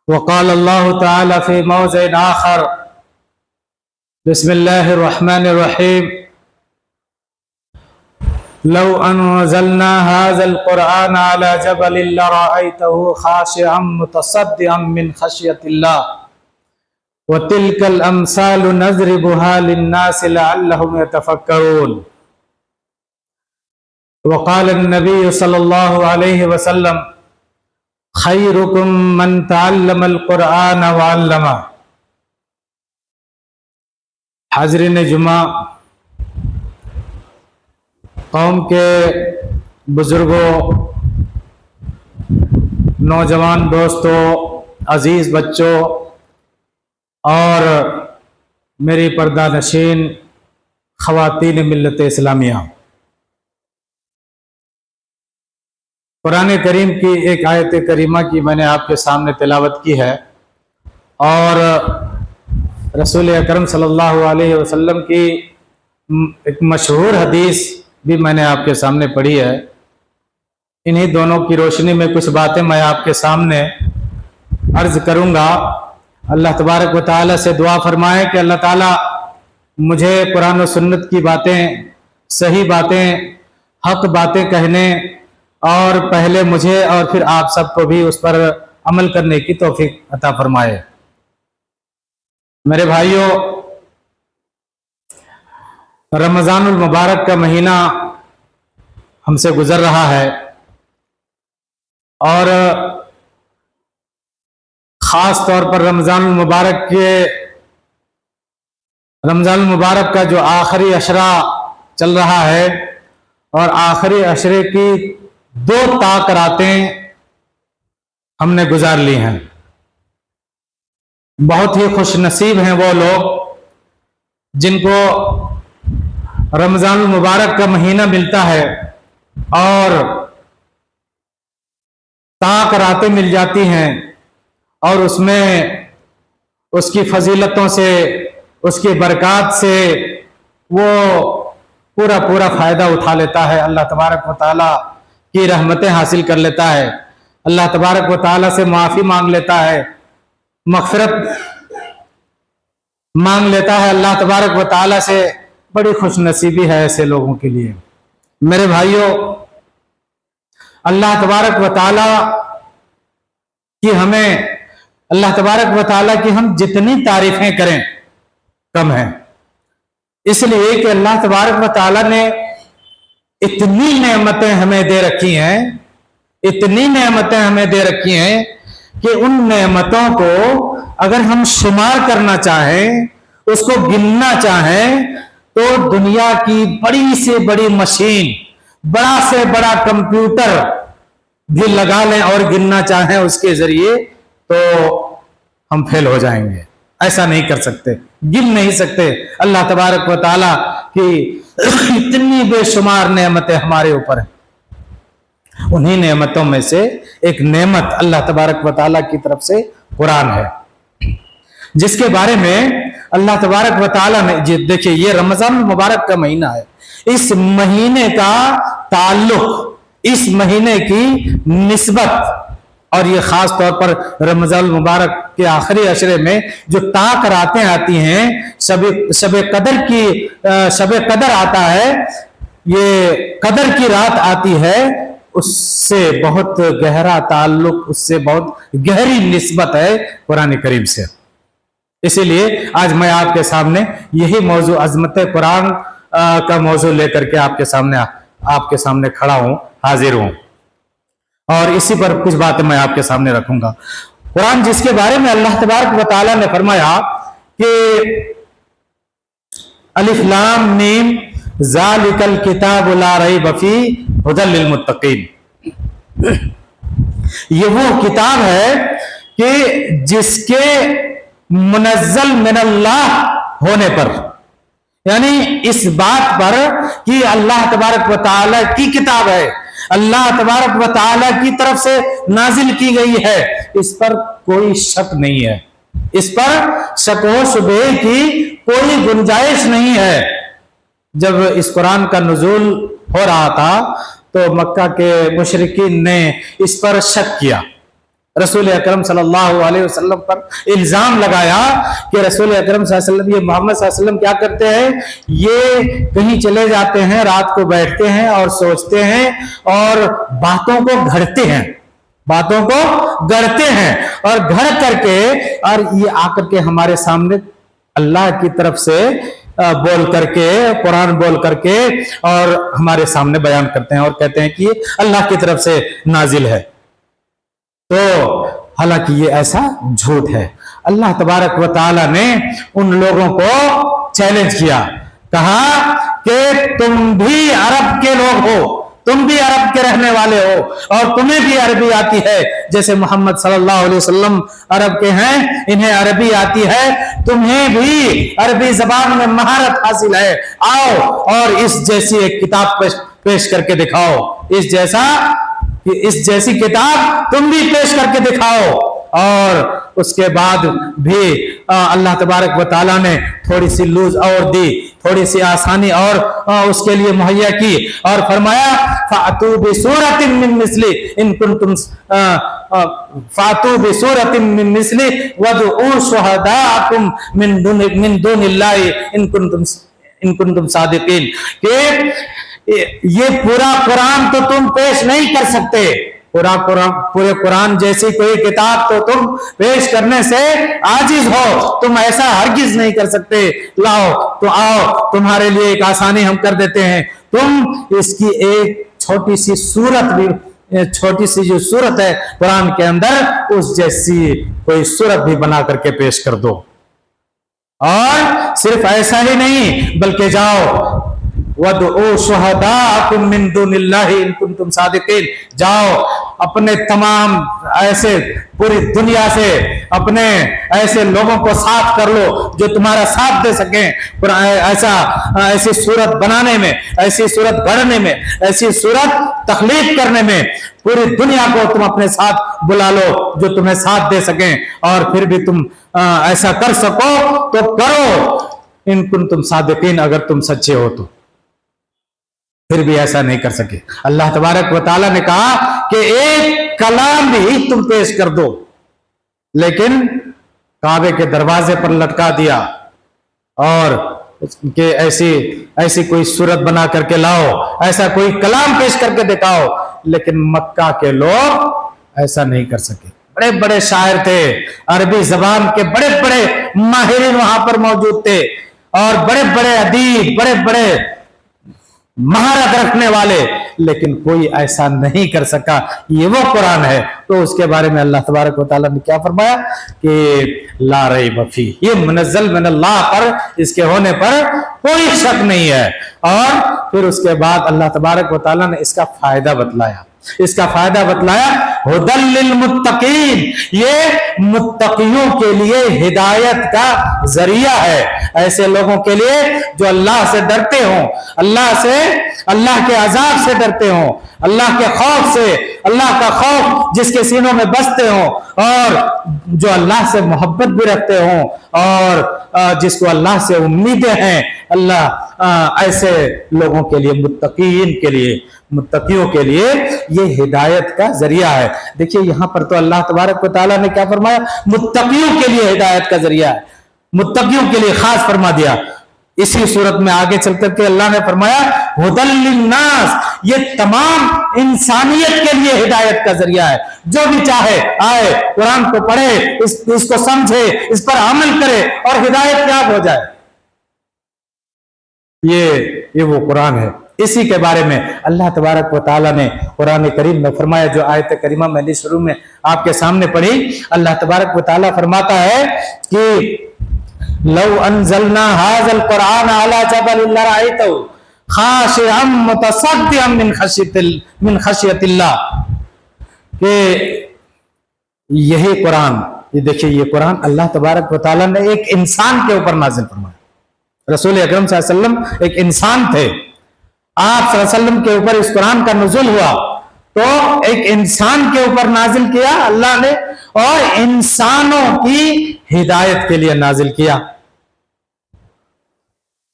وقال الله تعالى في موضع آخر بسم الله الرحمن الرحيم لو أنزلنا هذا القرآن على جبل لرأيته خاشعا متصدعا من خشية الله وتلك الأمثال نضربها للناس لعلهم يتفكرون وقال النبي صلى الله عليه وسلم خيركم من تعلم القرآن وعلمه۔ حاضرین جمعہ، قوم کے بزرگوں، نوجوان دوستوں، عزیز بچوں اور میری پردہ نشین خواتین ملت اسلامیہ، قرآن کریم کی ایک آیت کریمہ کی میں نے آپ کے سامنے تلاوت کی ہے، اور رسول اکرم صلی اللہ علیہ وسلم کی ایک مشہور حدیث بھی میں نے آپ کے سامنے پڑھی ہے۔ انہی دونوں کی روشنی میں کچھ باتیں میں آپ کے سامنے عرض کروں گا۔ اللہ تبارک و تعالیٰ سے دعا فرمائے کہ اللہ تعالیٰ مجھے قرآن و سنت کی باتیں، صحیح باتیں، حق باتیں کہنے اور پہلے مجھے اور پھر آپ سب کو بھی اس پر عمل کرنے کی توفیق عطا فرمائے۔ میرے بھائیوں، رمضان المبارک کا مہینہ ہم سے گزر رہا ہے، اور خاص طور پر رمضان المبارک کا جو آخری عشرہ چل رہا ہے، اور آخری عشرے کی 2 طاق راتیں ہم نے گزار لی ہیں۔ بہت ہی خوش نصیب ہیں وہ لوگ جن کو رمضان المبارک کا مہینہ ملتا ہے اور طاق راتیں مل جاتی ہیں، اور اس میں اس کی فضیلتوں سے، اس کی برکات سے وہ پورا فائدہ اٹھا لیتا ہے، اللہ تبارک و تعالیٰ کی رحمتیں حاصل کر لیتا ہے، اللہ تبارک و تعالیٰ سے معافی مانگ لیتا ہے، مغفرت مانگ لیتا ہے اللہ تبارک و تعالیٰ سے۔ بڑی خوش نصیبی ہے ایسے لوگوں کے لیے۔ میرے بھائیوں، اللہ تبارک و تعالیٰ کی ہم جتنی تعریفیں کریں کم ہیں، اس لیے کہ اللہ تبارک و تعالیٰ نے اتنی نعمتیں ہمیں دے رکھی ہیں، کہ ان نعمتوں کو اگر ہم شمار کرنا چاہیں، اس کو گننا چاہیں، تو دنیا کی بڑی سے بڑی مشین، بڑا سے بڑا کمپیوٹر بھی لگا لیں اور گننا چاہیں اس کے ذریعے، تو ہم فیل ہو جائیں گے۔ ایسا نہیں کر سکتے، گن نہیں سکتے۔ اللہ تبارک و تعالیٰ کی اتنی بے شمار نعمتیں ہمارے اوپر ہیں۔ انہی نعمتوں میں سے ایک نعمت اللہ تبارک و تعالیٰ کی طرف سے قرآن ہے، جس کے بارے میں اللہ تبارک و تعالیٰ نے، دیکھیں یہ رمضان المبارک کا مہینہ ہے، اس مہینے کا تعلق، اس مہینے کی نسبت، اور یہ خاص طور پر رمضان المبارک کے آخری عشرے میں جو طاق راتیں آتی ہیں، شب قدر آتا ہے، یہ قدر کی رات آتی ہے، اس سے بہت گہرا تعلق، اس سے بہت گہری نسبت ہے قرآن کریم سے۔ اسی لیے آج میں آپ کے سامنے یہی موضوع، عظمت قرآن کا موضوع لے کر کے آپ کے سامنے کھڑا ہوں، حاضر ہوں، اور اسی پر کچھ باتیں میں آپ کے سامنے رکھوں گا۔ قرآن جس کے بارے میں اللہ تبارک و تعالیٰ نے فرمایا کہ الف لام میم ذالک الکتاب لا ریب فیہ ھدی للمتقین، یہ وہ کتاب ہے کہ جس کے منزل من اللہ ہونے پر، یعنی اس بات پر کہ اللہ تبارک و تعالیٰ کی کتاب ہے، اللہ تبارک و تعالیٰ کی طرف سے نازل کی گئی ہے، اس پر کوئی شک نہیں ہے، اس پر شک و شبہ کی کوئی گنجائش نہیں ہے۔ جب اس قرآن کا نزول ہو رہا تھا تو مکہ کے مشرکین نے اس پر شک کیا، رسول اکرم صلی اللہ علیہ وسلم پر الزام لگایا کہ رسول اکرم صلی اللہ علیہ وسلم، یہ محمد صلی اللہ علیہ وسلم کیا کرتے ہیں، یہ کہیں چلے جاتے ہیں، رات کو بیٹھتے ہیں اور سوچتے ہیں اور باتوں کو گھڑتے ہیں، باتوں کو گھڑتے ہیں اور گھڑ کر کے اور یہ آ کر کے ہمارے سامنے اللہ کی طرف سے بول کر کے، قرآن بول کر کے اور ہمارے سامنے بیان کرتے ہیں اور کہتے ہیں کہ یہ اللہ کی طرف سے نازل ہے۔ تو حالانکہ یہ ایسا جھوٹ ہے۔ اللہ تبارک و تعالی نے ان لوگوں کو چیلنج کیا، کہا کہ تم بھی عرب کے لوگ ہو، تم بھی عرب کے رہنے والے ہو اور تمہیں بھی عربی آتی ہے، جیسے محمد صلی اللہ علیہ وسلم عرب کے ہیں، انہیں عربی آتی ہے، تمہیں بھی عربی زبان میں مہارت حاصل ہے، آؤ اور اس جیسی ایک کتاب پیش کر کے دکھاؤ، اس جیسی کتاب تم بھی پیش کر کے دکھاؤ۔ اور اس کے بعد بھی اللہ تبارک و تعالیٰ نے تھوڑی سی لوز اور دی، تھوڑی سی آسانی اور اس کے لیے مہیا کی اور فرمایا فَأْتُوا بِسُورَةٍ مِّن مِّثْلِهِ إِن كُنتُمْ فَأْتُوا بِسُورَةٍ مِّن مِّثْلِهِ وَادْعُوا شُهَدَاءَكُم مِّن دُونِ اللَّهِ إِن كُنتُمْ صَادِقِينَ کہ یہ پورا قرآن تو تم پیش نہیں کر سکتے، پورے قرآن جیسی کوئی کتاب تو تم پیش کرنے سے عاجز ہو، تم ایسا ہرگز نہیں کر سکتے، لاؤ تو آؤ، تمہارے لیے ایک آسانی ہم کر دیتے ہیں، تم اس کی ایک چھوٹی سی صورت بھی، چھوٹی سی جو صورت ہے قرآن کے اندر، اس جیسی کوئی صورت بھی بنا کر کے پیش کر دو۔ اور صرف ایسا ہی نہیں بلکہ جاؤ وَادْعُوا شُهَدَاءَكُم مِّن دُونِ اللَّهِ إِن كُنتُمْ صَادِقِينَ، جاؤ اپنے تمام ایسے پوری دنیا سے اپنے ایسے لوگوں کو ساتھ کر لو جو تمہارا ساتھ دے سکیں، ایسی صورت بنانے میں، ایسی صورت گھڑنے میں، ایسی صورت تخلیق کرنے میں، پوری دنیا کو تم اپنے ساتھ بلا لو جو تمہیں ساتھ دے سکیں، اور پھر بھی تم ایسا کر سکو تو کرو، ان کنتم صادقین، اگر تم سچے ہو تو۔ پھر بھی ایسا نہیں کر سکے۔ اللہ تبارک و تعالیٰ نے کہا کہ ایک کلام بھی تم پیش کر دو، لیکن کعبے کے دروازے پر لٹکا دیا اور کہ ایسی کوئی صورت بنا کر کے لاؤ، ایسا کوئی کلام پیش کر کے دکھاؤ، لیکن مکہ کے لوگ ایسا نہیں کر سکے۔ بڑے بڑے شاعر تھے، عربی زبان کے بڑے بڑے ماہرین وہاں پر موجود تھے، اور بڑے بڑے ادیب، بڑے بڑے مہارت رکھنے والے، لیکن کوئی ایسا نہیں کر سکا۔ یہ وہ قرآن ہے۔ تو اس کے بارے میں اللہ تبارک و تعالیٰ نے کیا فرمایا کہ لا ریب فیہ، یہ منزل من اللہ پر، اس کے ہونے پر کوئی شک نہیں ہے۔ اور پھر اس کے بعد اللہ تبارک و تعالیٰ نے اس کا فائدہ بتلایا، اس کا فائدہ بتلایا ہدی للمتقین، یہ متقیوں کے لیے ہدایت کا ذریعہ ہے، ایسے لوگوں کے لیے جو اللہ سے ڈرتے ہوں، اللہ کے عذاب سے ڈرتے ہوں، اللہ کے خوف سے، اللہ کا خوف جس کے سینوں میں بستے ہوں، اور جو اللہ سے محبت بھی رکھتے ہوں، اور جس کو اللہ سے امیدیں ہیں، اللہ ایسے لوگوں کے لیے، متقیوں کے لیے یہ ہدایت کا ذریعہ ہے۔ دیکھیے یہاں پر تو اللہ تبارک و تعالیٰ نے کیا فرمایا، متقیوں کے لیے ہدایت کا ذریعہ ہے، متقیوں کے لیے خاص فرما دیا۔ اسی صورت میں آگے چل کر کے اللہ نے فرمایا ہدی للناس، یہ تمام انسانیت کے لیے ہدایت کا ذریعہ ہے، جو بھی چاہے آئے، قرآن کو پڑھے، اس کو سمجھے، اس پر عمل کرے اور ہدایت یاب ہو جائے۔ یہ وہ قرآن ہے۔ اسی کے بارے میں اللہ تبارک و تعالیٰ نے قرآن کریم میں فرمایا، جو آیت کریمہ میں نے شروع میں آپ کے سامنے پڑھی، اللہ تبارک و تعالیٰ فرماتا ہے کہ لو انزلنا هذا القرآن على جبل لرأيته خاشعا متصدعا من خشیت اللہ، کہ یہی قرآن، یہ دیکھیے یہ قرآن اللہ تبارک و تعالیٰ نے ایک انسان کے اوپر نازل فرمایا۔ رسول اکرم صلی اللہ علیہ وسلم ایک انسان تھے، آپ صلی اللہ علیہ وسلم کے اوپر اس قرآن کا نزول ہوا تو ایک انسان کے اوپر نازل کیا اللہ نے، اور انسانوں کی ہدایت کے لیے نازل کیا،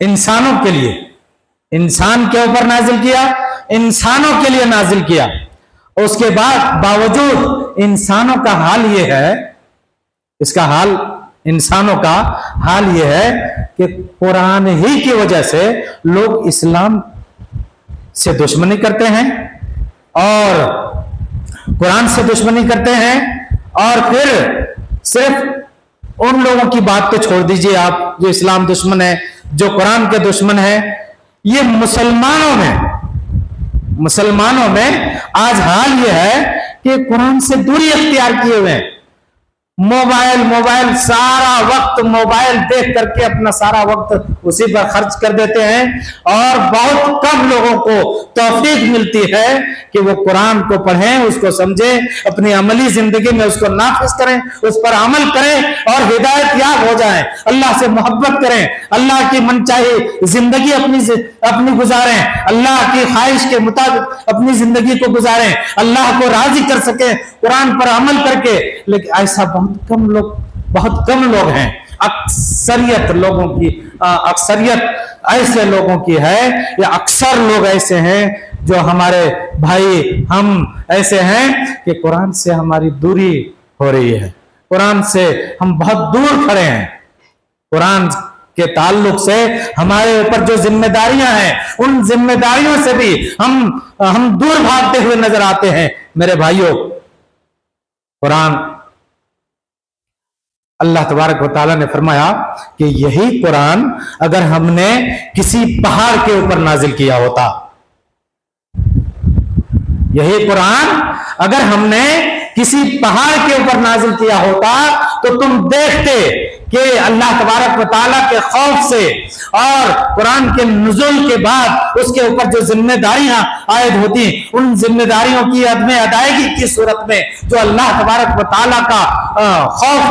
انسانوں کے لیے، انسان کے اوپر نازل کیا، انسانوں کے لیے نازل کیا۔ اس کے بعد باوجود انسانوں کا حال یہ ہے، اس کا حال انسانوں کا حال یہ ہے کہ قرآن ہی کی وجہ سے لوگ اسلام سے دشمنی کرتے ہیں اور قرآن سے دشمنی کرتے ہیں، اور پھر صرف ان لوگوں کی بات تو چھوڑ دیجئے آپ جو اسلام دشمن ہے، جو قرآن کے دشمن ہیں، یہ مسلمانوں میں آج حال یہ ہے کہ قرآن سے دوری اختیار کیے ہوئے ہیں۔ موبائل سارا وقت موبائل دیکھ کر کے اپنا سارا وقت اسی پر خرچ کر دیتے ہیں، اور بہت کم لوگوں کو توفیق ملتی ہے کہ وہ قرآن کو پڑھیں، اس کو سمجھیں، اپنی عملی زندگی میں اس کو نافذ کریں، اس پر عمل کریں اور ہدایت یاب ہو جائیں، اللہ سے محبت کریں، اللہ کی منچاہی زندگی اپنی گزاریں، اللہ کی خواہش کے مطابق اپنی زندگی کو گزاریں، اللہ کو راضی کر سکیں قرآن پر عمل کر کے۔ لیکن ایسا بہت کم لوگ ہیں، اکثریت ایسے لوگوں کی ہے، یا اکثر لوگ ایسے ہیں جو ہمارے بھائی ہم ایسے ہیں کہ قرآن سے ہماری دوری ہو رہی ہے، قرآن سے ہم بہت دور کھڑے ہیں، قرآن کے تعلق سے ہمارے اوپر جو ذمہ داریاں ہیں ان ذمہ داریوں سے بھی ہم دور بھاگتے ہوئے نظر آتے ہیں۔ میرے بھائیوں، قرآن اللہ تبارک و تعالیٰ نے فرمایا کہ یہی قرآن اگر ہم نے کسی پہاڑ کے اوپر نازل کیا ہوتا، یہی قرآن اگر ہم نے کسی پہاڑ کے اوپر نازل کیا ہوتا تو تم دیکھتے کہ اللہ تبارک و تعالیٰ کے خوف سے اور قرآن کے نزول کے بعد اس کے اوپر جو ذمہ داریاں عائد ہوتی، ان ذمہ داریوں کی عدم ادائیگی کی صورت میں جو اللہ تبارک و تعالیٰ کا خوف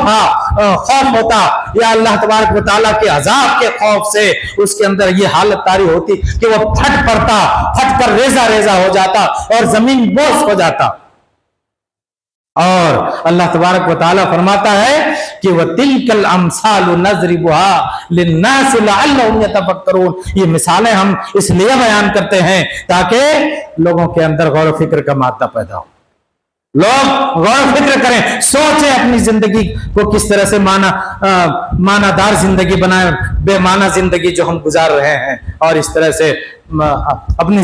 ہوتا، یا اللہ تبارک و تعالیٰ کے عذاب کے خوف سے اس کے اندر یہ حالت طاری ہوتی کہ وہ پھٹ کر ریزہ ریزہ ہو جاتا اور زمین بوس ہو جاتا۔ اور اللہ تبارک و تعالیٰ فرماتا ہے کہ وَتِلْكَ الْأَمْثَالُ نَضْرِبُهَا لِلنَّاسِ لَعَلَّهُمْ يَتَفَكَّرُونَ۔ یہ مثالیں ہم اس لیے بیان کرتے ہیں تاکہ لوگوں کے اندر غور و فکر کا مادہ پیدا ہو، لوگ غور و فکر کریں، سوچیں اپنی زندگی کو کس طرح سے معنی دار زندگی بنائیں، بے معنی زندگی جو ہم گزار رہے ہیں، اور اس طرح سے اپنی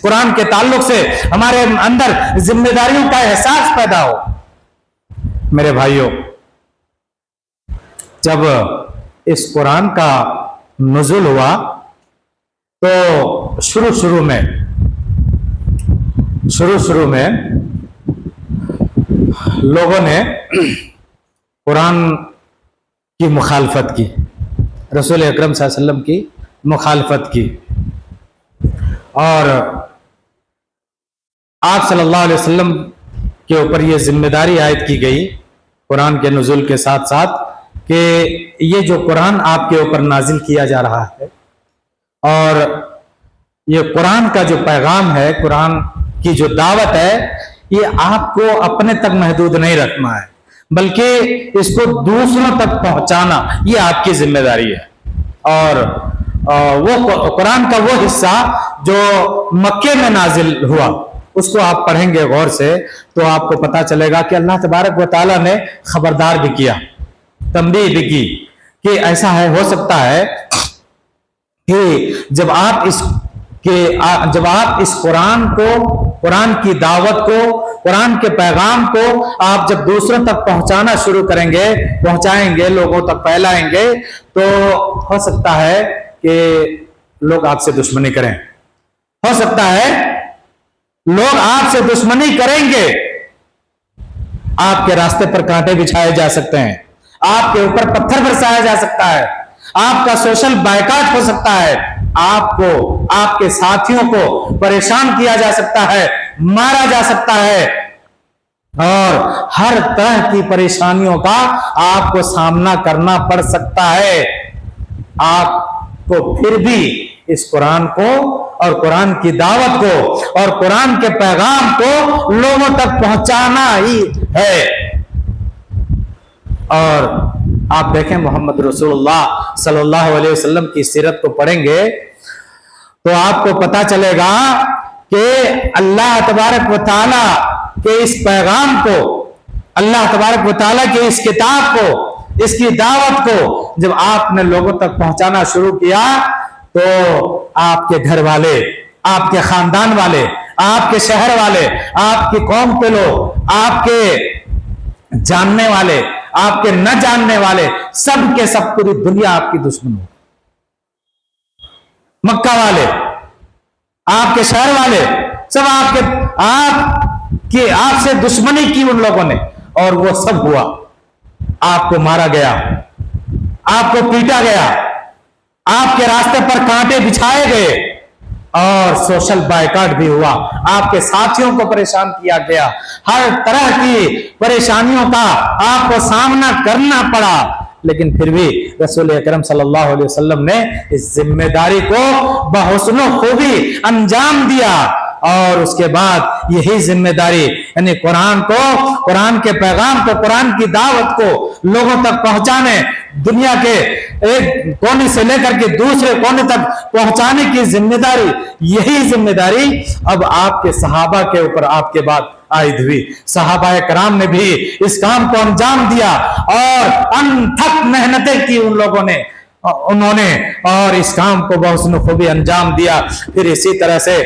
قرآن کے تعلق سے ہمارے اندر ذمہ داریوں کا احساس پیدا ہو۔ میرے بھائیوں، جب اس قرآن کا نزول ہوا تو شروع میں لوگوں نے قرآن کی مخالفت کی، رسول اکرم صلی اللہ علیہ وسلم کی مخالفت کی، اور آپ صلی اللہ علیہ وسلم کے اوپر یہ ذمہ داری عائد کی گئی قرآن کے نزول کے ساتھ ساتھ کہ یہ جو قرآن آپ کے اوپر نازل کیا جا رہا ہے، اور یہ قرآن کا جو پیغام ہے، قرآن کی جو دعوت ہے، یہ آپ کو اپنے تک محدود نہیں رکھنا ہے، بلکہ اس کو دوسروں تک پہنچانا یہ آپ کی ذمہ داری ہے۔ اور وہ قرآن کا وہ حصہ جو مکے میں نازل ہوا، اس کو آپ پڑھیں گے غور سے تو آپ کو پتا چلے گا کہ اللہ تبارک و تعالیٰ نے خبردار بھی کیا، تنبیہ بھی کی کہ ایسا ہو سکتا ہے کہ جب آپ اس قرآن کو، قرآن کی دعوت کو، قرآن کے پیغام کو آپ جب دوسروں تک پہنچانا شروع کریں گے، پہنچائیں گے، لوگوں تک پھیلائیں گے، تو ہو سکتا ہے کہ لوگ آپ سے دشمنی کریں، ہو سکتا ہے لوگ آپ سے دشمنی کریں گے، آپ کے راستے پر کانٹے بچھائے جا سکتے ہیں، آپ کے اوپر پتھر برسایا جا سکتا ہے، آپ کا سوشل بائیکاٹ ہو سکتا ہے، آپ کو، آپ کے ساتھیوں کو پریشان کیا جا سکتا ہے، مارا جا سکتا ہے، اور ہر طرح کی پریشانیوں کا آپ کو سامنا کرنا پڑ سکتا ہے۔ آپ کو پھر بھی اس قرآن کو اور قرآن کی دعوت کو اور قرآن کے پیغام کو لوگوں تک پہنچانا ہی ہے۔ اور آپ دیکھیں محمد رسول اللہ صلی اللہ علیہ وسلم کی سیرت کو پڑھیں گے تو آپ کو پتا چلے گا کہ اللہ تبارک و تعالیٰ کے اس پیغام کو، اللہ تبارک و تعالیٰ کے اس کتاب کو، اس کی دعوت کو جب آپ نے لوگوں تک پہنچانا شروع کیا تو آپ کے گھر والے، آپ کے خاندان والے، آپ کے شہر والے، آپ کی قوم کے لوگ، آپ کے جاننے والے، آپ کے نہ جاننے والے، سب کے سب پوری دنیا آپ کی دشمن ہو. مکہ والے، آپ کے شہر والے، سب آپ سے دشمنی کی ان لوگوں نے، اور وہ سب ہوا. آپ کو مارا گیا، آپ کو پیٹا گیا، آپ کے راستے پر کانٹے بچھائے گئے، اور سوشل بائیکاٹ بھی ہوا. آپ کے ساتھیوں کو پریشان کیا گیا، ہر طرح کی پریشانیوں کا آپ کو سامنا کرنا پڑا. لیکن پھر بھی رسول اکرم صلی اللہ علیہ وسلم نے اس ذمہ داری کو بحسن و خوبی انجام دیا. اور اس کے بعد یہی ذمہ داری، یعنی قرآن کو، قرآن کے پیغام کو، قرآن کی دعوت کو لوگوں تک پہنچانے، دنیا کے ایک کونے سے لے کر کے دوسرے کونے تک پہنچانے کی ذمہ داری، یہی ذمہ داری اب آپ کے صحابہ کے اوپر آپ کے بعد عائد ہوئی. صحابہ کرام نے بھی اس کام کو انجام دیا اور انتھک محنتیں کی انہوں نے اور اس کام کو بحسن خوبی انجام دیا. پھر اسی طرح سے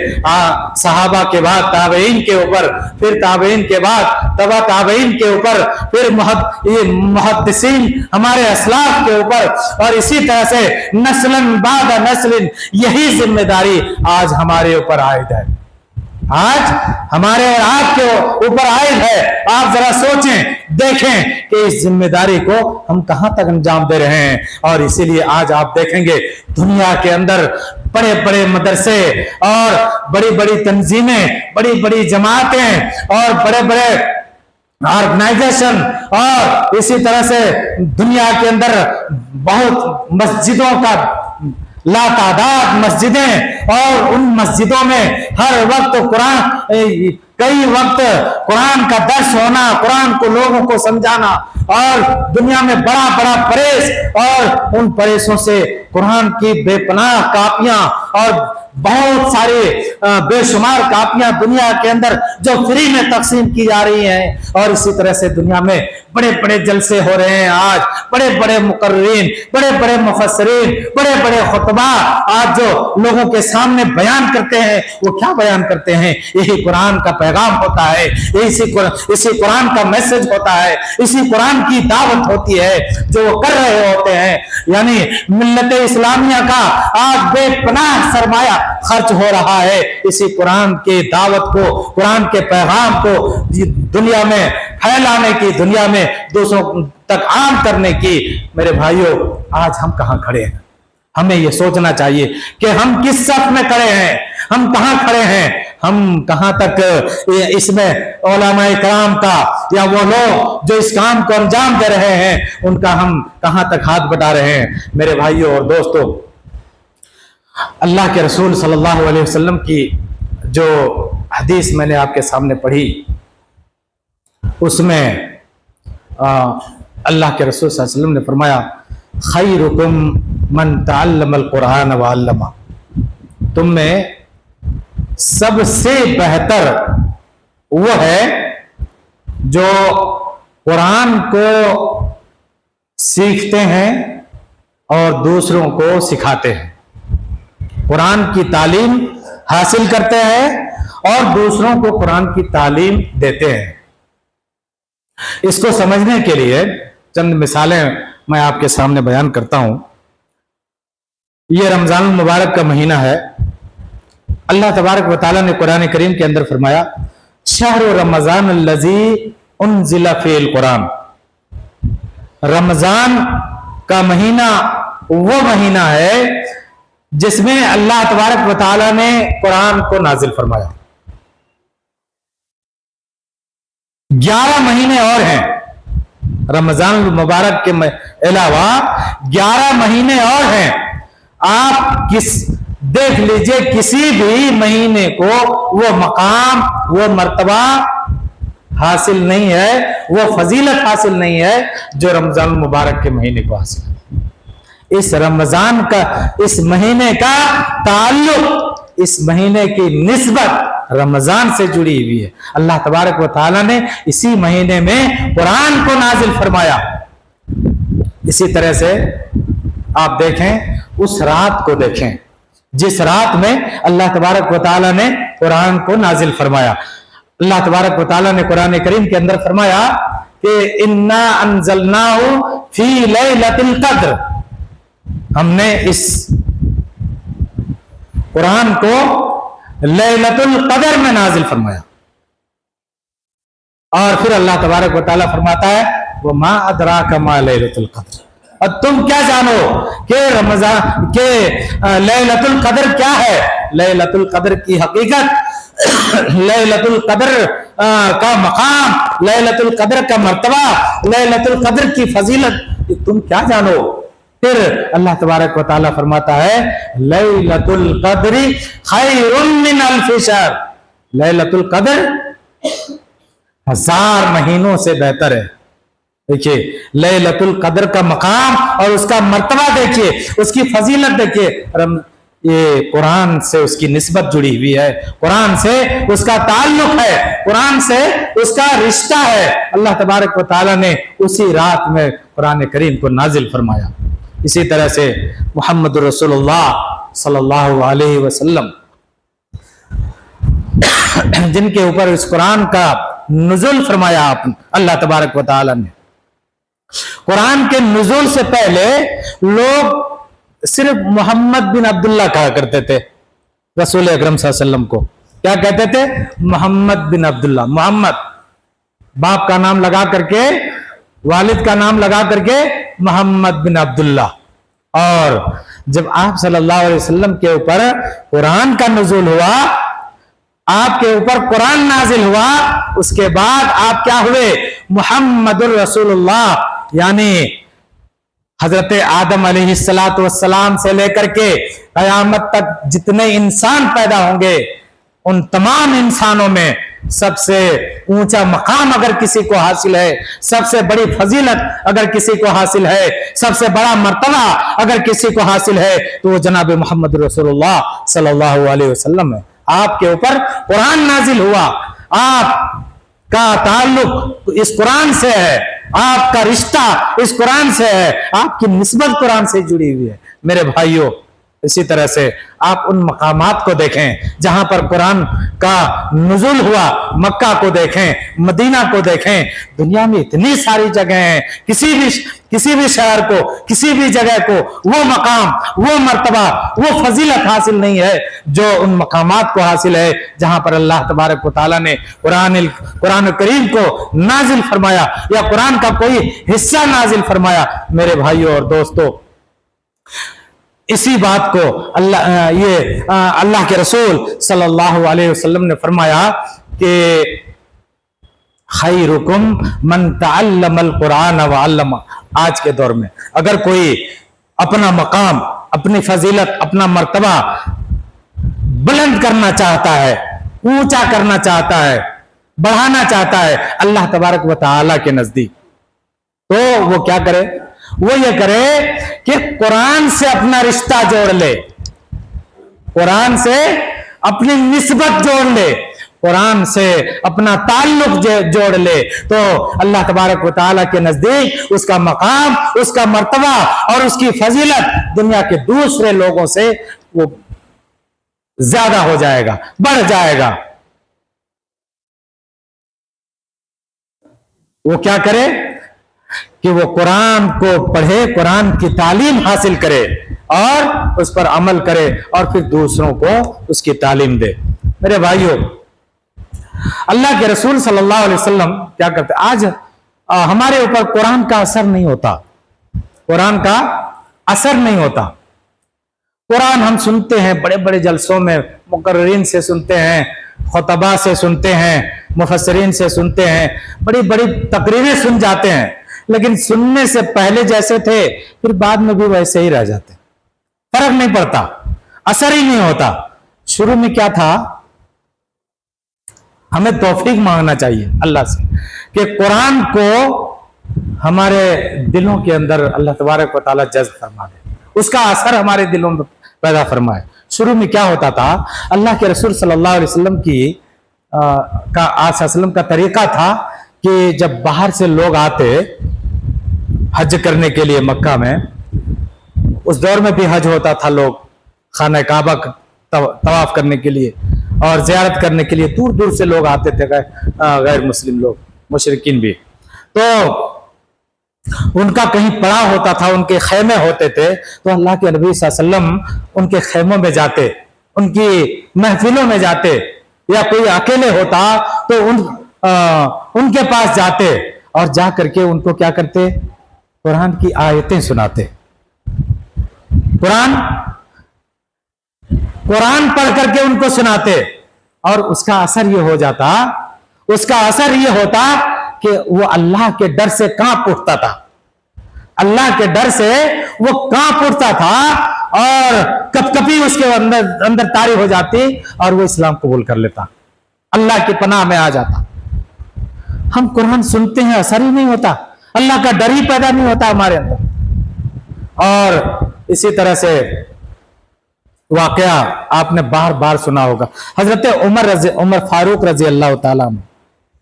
صحابہ کے بعد تابعین کے اوپر، پھر تابعین کے بعد تبع تابعین کے اوپر، پھر محدثین ہمارے اسلاف کے اوپر، اور اسی طرح سے نسلاً بعد نسل یہی ذمہ داری آج ہمارے اوپر عائد ہے. آج ہمارے اور آپ کے اوپر عائد ہے. آپ ذرا سوچیں، دیکھیں کہ اس ذمہ داری کو ہم کہاں تک انجام دے رہے ہیں. اور اسی لیے آج آپ دیکھیں گے دنیا کے اندر بڑے بڑے مدرسے اور بڑی بڑی تنظیمیں، بڑی بڑی جماعتیں اور بڑے بڑے آرگنائزیشن، اور اسی طرح سے دنیا کے اندر بہت مسجدوں کا لا تعداد مسجدیں، اور ان مسجدوں میں ہر وقت کئی وقت قرآن کا درس ہونا، قرآن کو لوگوں کو سمجھانا، اور دنیا میں بڑا بڑا پریس، اور ان پریسوں سے قرآن کی بے پناہ کاپیاں اور بہت ساری بے شمار کاپیاں دنیا کے اندر جو فری میں تقسیم کی جا رہی ہیں. اور اسی طرح سے دنیا میں بڑے بڑے جلسے ہو رہے ہیں. آج بڑے بڑے مقررین، بڑے بڑے مفسرین، بڑے بڑے خطبہ آج جو لوگوں کے سامنے بیان کرتے ہیں، وہ کیا بیان کرتے ہیں؟ یہی قرآن کا پیغام ہوتا ہے، اسی قرآن کا میسج ہوتا ہے، اسی قرآن کی دعوت ہوتی ہے جو وہ کر رہے ہوتے ہیں. یعنی ملت اسلامیہ کا آج بے پناہ سرمایہ خرچ ہو رہا ہے اسی قرآن کے دعوت کو، قرآن کے پیغام کو دنیا میں پھیلانے کی، دنیا میں دوسروں تک عام کرنے کی. میرے بھائیوں، آج ہم کہاں کھڑے ہیں؟ ہمیں یہ سوچنا چاہیے کہ ہم کس صف میں کھڑے ہیں، ہم کہاں کھڑے ہیں، ہم کہاں تک اس میں علماء کرام کا یا وہ لوگ جو اس کام کو انجام دے رہے ہیں ان کا ہم کہاں تک ہاتھ بٹا رہے ہیں. میرے بھائیوں اور دوستوں، اللہ کے رسول صلی اللہ علیہ وسلم کی جو حدیث میں نے آپ کے سامنے پڑھی، اس میں اللہ کے رسول صلی اللہ علیہ وسلم نے فرمایا خیرکم من تعلم القرآن وعلمہ، تم میں سب سے بہتر وہ ہے جو قرآن کو سیکھتے ہیں اور دوسروں کو سکھاتے ہیں، قرآن کی تعلیم حاصل کرتے ہیں اور دوسروں کو قرآن کی تعلیم دیتے ہیں. اس کو سمجھنے کے لیے چند مثالیں میں آپ کے سامنے بیان کرتا ہوں. یہ رمضان المبارک کا مہینہ ہے. اللہ تبارک و تعالیٰ نے قرآن کریم کے اندر فرمایا شہر رمضان الذی انزل فیہ القرآن، رمضان کا مہینہ وہ مہینہ ہے جس میں اللہ تبارک و تعالیٰ نے قرآن کو نازل فرمایا. 11 مہینے اور ہیں رمضان المبارک کے علاوہ، 11 مہینے اور ہیں. آپ دیکھ لیجئے کسی بھی مہینے کو وہ مقام، وہ مرتبہ حاصل نہیں ہے، وہ فضیلت حاصل نہیں ہے جو رمضان المبارک کے مہینے کو حاصل ہے. اس رمضان کا، اس مہینے کا تعلق، اس مہینے کی نسبت رمضان سے جڑی ہوئی ہے. اللہ تبارک و تعالیٰ نے اسی مہینے میں قرآن کو نازل فرمایا. اسی طرح سے آپ دیکھیں اس رات کو دیکھیں جس رات میں اللہ تبارک و تعالیٰ نے قرآن کو نازل فرمایا. اللہ تبارک و تعالیٰ نے قرآن کریم کے اندر فرمایا کہ انا انزلناہ فی لیلۃ القدر، ہم نے اس قرآن کو لیلۃ القدر میں نازل فرمایا. اور پھر اللہ تبارک و تعالیٰ فرماتا ہے وما ادراک ما لیلۃ القدر، اور تم کیا جانو کہ رمضان کے لیلۃ القدر کیا ہے. لیلۃ القدر کی حقیقت، لیلۃ القدر کا مقام، لیلۃ القدر کا مرتبہ، لیلۃ القدر کی فضیلت تم کیا جانو. پھر اللہ تبارک و تعالیٰ فرماتا ہے لیلۃ القدر خیر من الف شہر، لیلۃ القدر 1000 مہینوں سے بہتر ہے. دیکھیے لیلۃ القدر کا مقام اور اس کا مرتبہ دیکھیے، اس کی فضیلت دیکھیے. یہ قرآن سے اس کی نسبت جڑی ہوئی ہے، قرآن سے اس کا تعلق ہے، قرآن سے اس کا رشتہ ہے. اللہ تبارک و تعالیٰ نے اسی رات میں قرآن کریم کو نازل فرمایا. اسی طرح سے محمد رسول اللہ صلی اللہ علیہ وسلم جن کے اوپر اس قرآن کا نزول فرمایا اللہ تبارک و تعالیٰ نے. قرآن کے نزول سے پہلے لوگ صرف محمد بن عبداللہ کہا کرتے تھے. رسول اکرم صلی اللہ علیہ وسلم کو کیا کہتے تھے؟ محمد بن عبداللہ. محمد باپ کا نام لگا کر کے، والد کا نام لگا کر کے محمد بن عبداللہ. اور جب آپ صلی اللہ علیہ وسلم کے اوپر قرآن کا نزول ہوا، آپ کے اوپر قرآن نازل ہوا، اس کے بعد آپ کیا ہوئے؟ محمد الرسول اللہ. یعنی حضرت آدم علیہ السلام سے لے کر کے قیامت تک جتنے انسان پیدا ہوں گے، ان تمام انسانوں میں سب سے اونچا مقام اگر کسی کو حاصل ہے، سب سے بڑی فضیلت اگر کسی کو حاصل ہے، سب سے بڑا مرتبہ اگر کسی کو حاصل ہے تو وہ جناب محمد رسول اللہ صلی اللہ علیہ وسلم ہے. آپ کے اوپر قرآن نازل ہوا، آپ کا تعلق اس قرآن سے ہے، آپ کا رشتہ اس قرآن سے ہے، آپ کی نسبت قرآن سے جڑی ہوئی ہے. میرے بھائیوں، اسی طرح سے آپ ان مقامات کو دیکھیں جہاں پر قرآن کا نزول ہوا. مکہ کو دیکھیں، مدینہ کو دیکھیں. دنیا میں اتنی ساری جگہیں ہیں، کسی بھی شہر کو، کسی بھی جگہ کو وہ مقام، وہ مرتبہ، وہ فضیلت حاصل نہیں ہے جو ان مقامات کو حاصل ہے جہاں پر اللہ تبارک و تعالیٰ نے قرآن کریم کو نازل فرمایا یا قرآن کا کوئی حصہ نازل فرمایا. میرے بھائیوں اور دوستو، اسی بات کو اللہ کے رسول صلی اللہ علیہ وسلم نے فرمایا کہ خیرکم من تعلم القرآن وعلم. آج کے دور میں اگر کوئی اپنا مقام، اپنی فضیلت، اپنا مرتبہ بلند کرنا چاہتا ہے، اونچا کرنا چاہتا ہے، بڑھانا چاہتا ہے اللہ تبارک و تعالیٰ کے نزدیک، تو وہ کیا کرے؟ وہ یہ کرے کہ قرآن سے اپنا رشتہ جوڑ لے، قرآن سے اپنی نسبت جوڑ لے، قرآن سے اپنا تعلق جوڑ لے، تو اللہ تبارک و تعالیٰ کے نزدیک اس کا مقام، اس کا مرتبہ اور اس کی فضیلت دنیا کے دوسرے لوگوں سے وہ زیادہ ہو جائے گا، بڑھ جائے گا. وہ کیا کرے کہ وہ قرآن کو پڑھے، قرآن کی تعلیم حاصل کرے اور اس پر عمل کرے اور پھر دوسروں کو اس کی تعلیم دے. میرے بھائیوں، اللہ کے رسول صلی اللہ علیہ وسلم کیا کرتے؟ آج ہمارے اوپر قرآن کا اثر نہیں ہوتا، قرآن کا اثر نہیں ہوتا. قرآن ہم سنتے ہیں بڑے بڑے جلسوں میں، مقررین سے سنتے ہیں، خطبہ سے سنتے ہیں، مفسرین سے سنتے ہیں، بڑی بڑی تقریریں سن جاتے ہیں، لیکن سننے سے پہلے جیسے تھے پھر بعد میں بھی ویسے ہی رہ جاتے، فرق نہیں پڑتا، اثر ہی نہیں ہوتا. شروع میں کیا تھا؟ ہمیں توفیق مانگنا چاہیے اللہ سے کہ قرآن کو ہمارے دلوں کے اندر اللہ تبارک و تعالیٰ جذب فرما دے، اس کا اثر ہمارے دلوں میں پیدا فرمائے. شروع میں کیا ہوتا تھا، اللہ کے رسول صلی اللہ علیہ وسلم کا طریقہ تھا کہ جب باہر سے لوگ آتے حج کرنے کے لیے مکہ میں، اس دور میں بھی حج ہوتا تھا، لوگ خانہ کعبہ طواف کرنے کے لیے اور زیارت کرنے کے لیے دور دور سے لوگ آتے تھے، غیر مسلم لوگ، مشرکین بھی. تو ان کا کہیں پڑاؤ ہوتا تھا، ان کے خیمے ہوتے تھے، تو اللہ کے نبی صلی اللہ علیہ وسلم ان کے خیموں میں جاتے، ان کی محفلوں میں جاتے، یا کوئی اکیلے ہوتا تو ان کے پاس جاتے اور جا کر کے ان کو کیا کرتے، قرآن کی آیتیں سناتے. قرآن پڑھ کر کے ان کو سناتے، اور اس کا اثر یہ ہوتا کہ وہ اللہ کے ڈر سے کانپ اٹھتا تھا، اللہ کے ڈر سے وہ کانپ اٹھتا تھا، اور کپکپی اس کے اندر طاری ہو جاتی اور وہ اسلام قبول کر لیتا، اللہ کی پناہ میں آ جاتا. ہم قرآن سنتے ہیں، اثر ہی نہیں ہوتا، اللہ کا ڈر ہی پیدا نہیں ہوتا ہمارے اندر. اور اسی طرح سے واقعہ آپ نے بار بار سنا ہوگا، حضرت عمر فاروق رضی اللہ تعالیٰ عنہ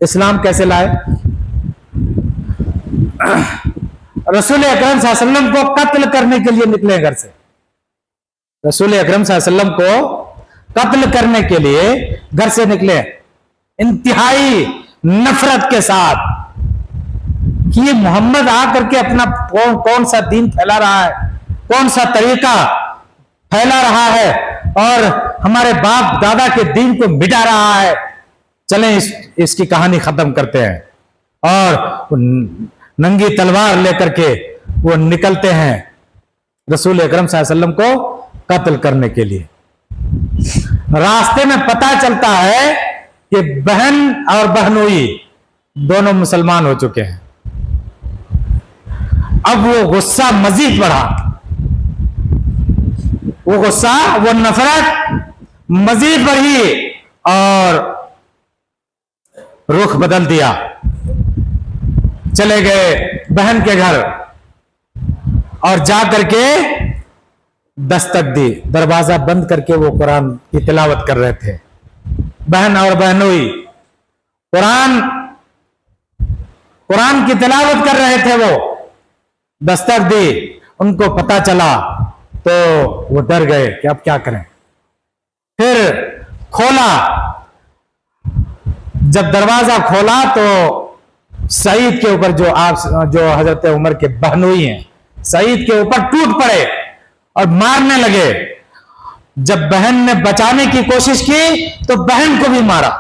اسلام کیسے لائے؟ رسول اکرم صلی اللہ علیہ وسلم کو قتل کرنے کے لیے نکلے گھر سے، رسول اکرم صلی اللہ علیہ وسلم کو قتل کرنے کے لیے گھر سے نکلے، انتہائی نفرت کے ساتھ کہ یہ محمد آ کر کے اپنا کون سا دین پھیلا رہا ہے، کون سا طریقہ پھیلا رہا ہے، اور ہمارے باپ دادا کے دین کو مٹا رہا ہے، چلیں اس کی کہانی ختم کرتے ہیں. اور ننگی تلوار لے کر کے وہ نکلتے ہیں رسول اکرم صلی اللہ علیہ وسلم کو قتل کرنے کے لیے. راستے میں پتہ چلتا ہے کہ بہن اور بہنوئی دونوں مسلمان ہو چکے ہیں. اب وہ غصہ مزید بڑھا، وہ غصہ، وہ نفرت مزید بڑھی اور رخ بدل دیا، چلے گئے بہن کے گھر اور جا کر کے دستک دی، دروازہ بند کر کے وہ قرآن کی تلاوت کر رہے تھے. بہن اور بہنوئی قرآن کی تلاوت کر رہے تھے، وہ دستک دی، ان کو پتا چلا تو وہ ڈر گئے کہ اب کیا کریں. پھر کھولا، جب دروازہ کھولا تو سعید کے اوپر جو حضرت عمر کے بہنوئی ہیں، سعید کے اوپر ٹوٹ پڑے اور مارنے لگے. جب بہن نے بچانے کی کوشش کی تو بہن کو بھی مارا،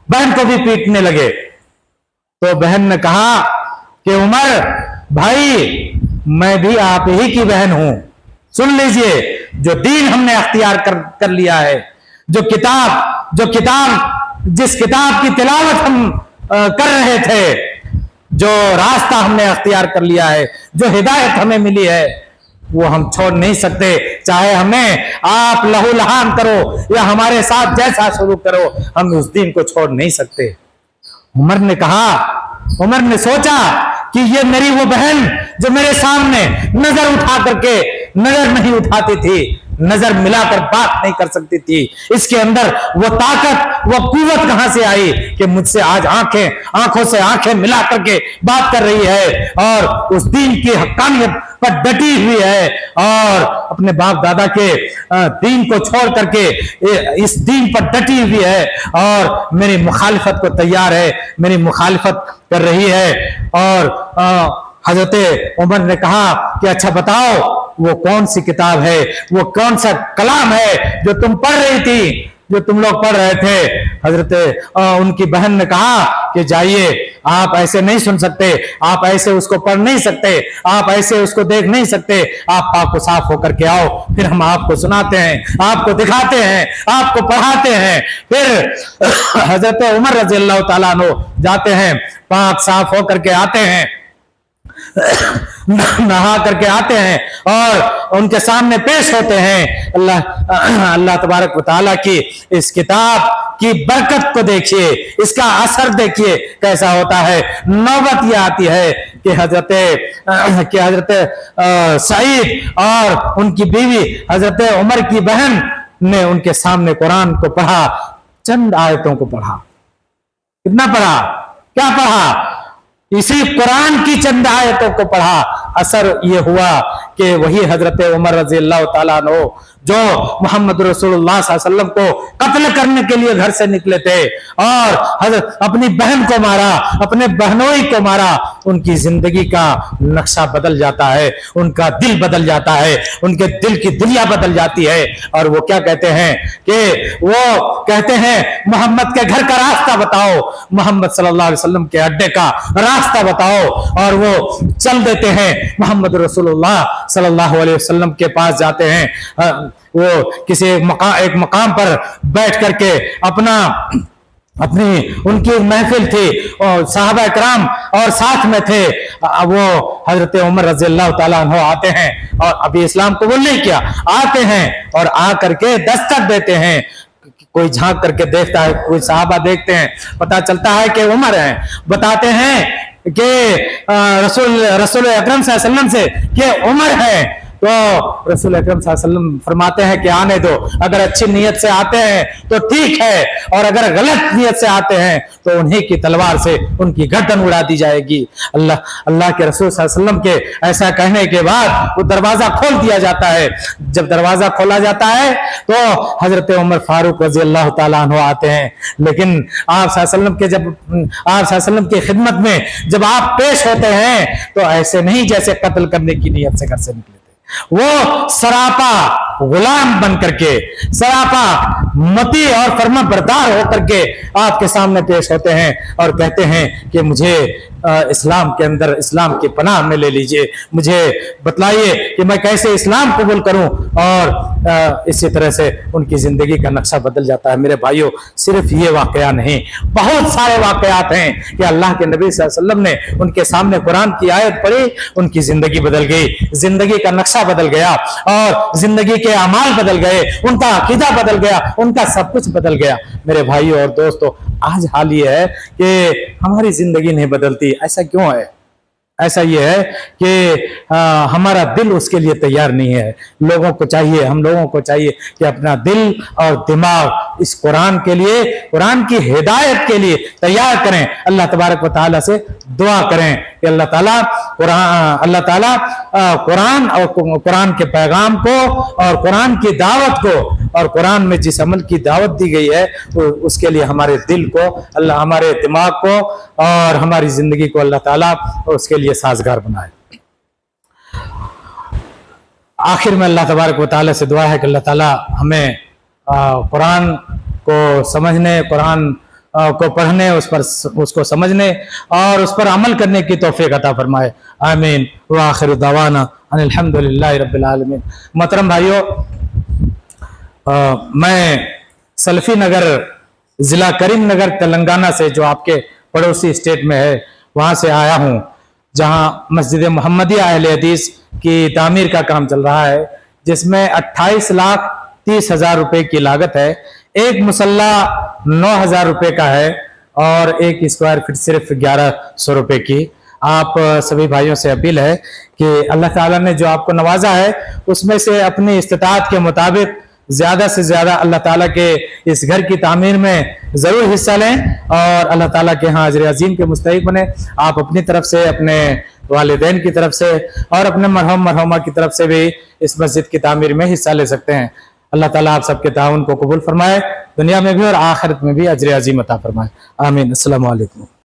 بہن کو بھی پیٹنے لگے. تو بہن نے کہا کہ عمر بھائی، میں بھی آپ ہی کی بہن ہوں، سن لیجئے، جو دین ہم نے اختیار کر لیا ہے، جس کتاب کی تلاوت ہم کر رہے تھے، جو راستہ ہم نے اختیار کر لیا ہے، جو ہدایت ہمیں ملی ہے، وہ ہم چھوڑ نہیں سکتے. چاہے ہمیں آپ لہو لہان کرو یا ہمارے ساتھ جیسا سلوک کرو، ہم اس دین کو چھوڑ نہیں سکتے. عمر نے سوچا کہ یہ میری وہ بہن جو میرے سامنے نظر اٹھا کر کے نظر نہیں اٹھاتی تھی، نظر ملا کر بات نہیں کر سکتی تھی، اس کے اندر وہ طاقت، وہ قوت کہاں سے آئی کہ مجھ سے آج آنکھوں سے آنکھیں ملا کر کے بات کر رہی ہے اور اس دین کی حقانیت پر ڈٹی ہوئی ہے، اور اپنے باپ دادا کے دین کو چھوڑ کر کے اس دین پر ڈٹی ہوئی ہے، اور میری مخالفت کو تیار ہے، میری مخالفت کر رہی ہے. اور حضرت عمر نے کہا کہ اچھا بتاؤ، وہ کون سی کتاب ہے، وہ کون سا کلام ہے جو تم پڑھ رہی تھی، جو تم لوگ پڑھ رہے تھے؟ حضرت ان کی بہن نے کہا کہ جائیے، آپ ایسے نہیں سن سکتے، آپ ایسے اس کو پڑھ نہیں سکتے، آپ ایسے اس کو دیکھ نہیں سکتے، آپ پاک و صاف ہو کر کے آؤ، پھر ہم آپ کو سناتے ہیں، آپ کو دکھاتے ہیں، آپ کو پڑھاتے ہیں. پھر حضرت عمر رضی اللہ تعالیٰ عنہ جاتے ہیں، پاک صاف ہو کر کے آتے ہیں، نہا کر کے آتے ہیں اور ان کے سامنے پیش ہوتے ہیں، اللہ تبارک و تعالیٰ کی اس کتاب کی برکت کو دیکھیے، اس کا اثر دیکھیے کیسا ہوتا ہے۔ نوبت یہ آتی ہے کہ حضرت سعید اور ان کی بیوی حضرت عمر کی بہن نے ان کے سامنے قرآن کو پڑھا، چند آیتوں کو پڑھا۔ کتنا پڑھا؟ کیا پڑھا؟ اسی قرآن کی چند آیتوں کو پڑھا۔ اثر یہ ہوا کہ وہی حضرت عمر رضی اللہ تعالیٰ عنہ جو محمد رسول اللہ صلی اللہ علیہ وسلم کو قتل کرنے کے لیے گھر سے نکلے تھے اور حضرت اپنی بہن کو مارا، اپنے بہنوئی کو مارا، ان کی زندگی کا نقشہ بدل جاتا ہے، ان کا دل بدل جاتا ہے، ان کے دل کی دنیا بدل جاتی ہے، اور وہ کیا کہتے ہیں کہ وہ کہتے ہیں محمد کے گھر کا راستہ بتاؤ، محمد صلی اللہ علیہ وسلم کے اڈے کا راستہ بتاؤ، اور وہ چل دیتے ہیں، محمد رسول اللہ صلی اللہ علیہ وسلم کے پاس جاتے ہیں۔ وہ کسی ایک مقام پر بیٹھ کر کے اپنی ان کی محفل تھی اور صحابہ کرام اور ساتھ میں تھے، وہ حضرت عمر رضی اللہ تعالیٰ عنہ آتے ہیں اور ابھی اسلام قبول نہیں کیا، آتے ہیں اور آ کر کے دستک دیتے ہیں۔ کوئی جھانک کر کے دیکھتا ہے، کوئی صحابہ دیکھتے ہیں، پتا چلتا ہے کہ عمر ہیں، بتاتے ہیں کہ رسول اکرم صلی اللہ علیہ وسلم سے کہ عمر ہے، تو رسول اکرم صلی اللہ علیہ وسلم فرماتے ہیں کہ آنے دو، اگر اچھی نیت سے آتے ہیں تو ٹھیک ہے، اور اگر غلط نیت سے آتے ہیں تو انہی کی تلوار سے ان کی گردن اڑا دی جائے گی۔ اللہ کے رسول صلی اللہ علیہ وسلم کے ایسا کہنے کے بعد وہ دروازہ کھول دیا جاتا ہے۔ جب دروازہ کھولا جاتا ہے تو حضرت عمر فاروق رضی اللہ تعالیٰ عنہ آتے ہیں، لیکن آپ صلی اللہ علیہ وسلم کے آپ صلی اللہ علیہ وسلم کی خدمت میں جب آپ پیش ہوتے ہیں تو ایسے نہیں جیسے قتل کرنے کی نیت سے گھر سے نکلے، وہ سراپا غلام بن کر کے، سراپا مطیع اور فرما بردار ہو کر کے آپ کے سامنے پیش ہوتے ہیں اور کہتے ہیں کہ مجھے اسلام کے اندر اسلام کی پناہ میں لے لیجئے، مجھے بتلائیے کہ میں کیسے اسلام قبول کروں، اور اسی طرح سے ان کی زندگی کا نقشہ بدل جاتا ہے۔ میرے بھائیوں، صرف یہ واقعہ نہیں، بہت سارے واقعات ہیں کہ اللہ کے نبی صلی اللہ علیہ وسلم نے ان کے سامنے قرآن کی آیت پڑھی، ان کی زندگی بدل گئی، زندگی کا نقشہ بدل گیا اور زندگی کے اعمال بدل گئے، ان کا عقیدہ بدل گیا، ان کا سب کچھ بدل گیا۔ میرے بھائیوں اور دوستو، آج حال یہ ہے کہ ہماری زندگی نہیں بدلتی۔ ایسا کیوں ہے؟ ایسا یہ ہے کہ ہمارا دل اس کے لیے تیار نہیں ہے۔ ہم لوگوں کو چاہیے کہ اپنا دل اور دماغ اس قرآن کے لیے، قرآن کی ہدایت کے لیے تیار کریں۔ اللہ تبارک و تعالیٰ سے دعا کریں کہ اللہ تعالیٰ قرآن اور قرآن کے پیغام کو اور قرآن کی دعوت کو اور قرآن میں جس عمل کی دعوت دی گئی ہے اس کے لیے ہمارے دل کو، ہمارے دماغ کو اور ہماری زندگی کو اللہ تعالیٰ اس کے لیے سازگار بنائے۔ آخر میں اللہ تبارک و تعالیٰ سے دعا ہے کہ اللہ تعالیٰ ہمیں قرآن کو سمجھنے، قرآن کو پڑھنے، اس کو سمجھنے اور اس پر عمل کرنے کی توفیق عطا فرمائے، آمین۔ وآخر دعوانا ان الحمدللہ رب العالمین۔ محترم بھائیو، میں سلفی نگر، ضلع کریم نگر تلنگانہ سے، جو آپ کے پڑوسی اسٹیٹ میں ہے، وہاں سے آیا ہوں، جہاں مسجد محمدیہ اہل حدیث کی تعمیر کا کام چل رہا ہے، جس میں 28,30,000 روپے کی لاگت ہے۔ ایک مصلی 9,000 روپے کا ہے اور ایک اسکوائر فٹ صرف 1,100 روپے کی۔ آپ سبھی بھائیوں سے اپیل ہے کہ اللہ تعالیٰ نے جو آپ کو نوازا ہے اس میں سے اپنی استطاعت کے مطابق زیادہ سے زیادہ اللہ تعالیٰ کے اس گھر کی تعمیر میں ضرور حصہ لیں اور اللہ تعالیٰ کے ہاں اجر عظیم کے مستحق بنیں۔ آپ اپنی طرف سے، اپنے والدین کی طرف سے اور اپنے مرحوم مرحومہ کی طرف سے بھی اس مسجد کی تعمیر میں حصہ لے سکتے ہیں۔ اللہ تعالیٰ آپ سب کے تعاون کو قبول فرمائے، دنیا میں بھی اور آخرت میں بھی اجر عظیم عطا فرمائے، آمین۔ السلام علیکم۔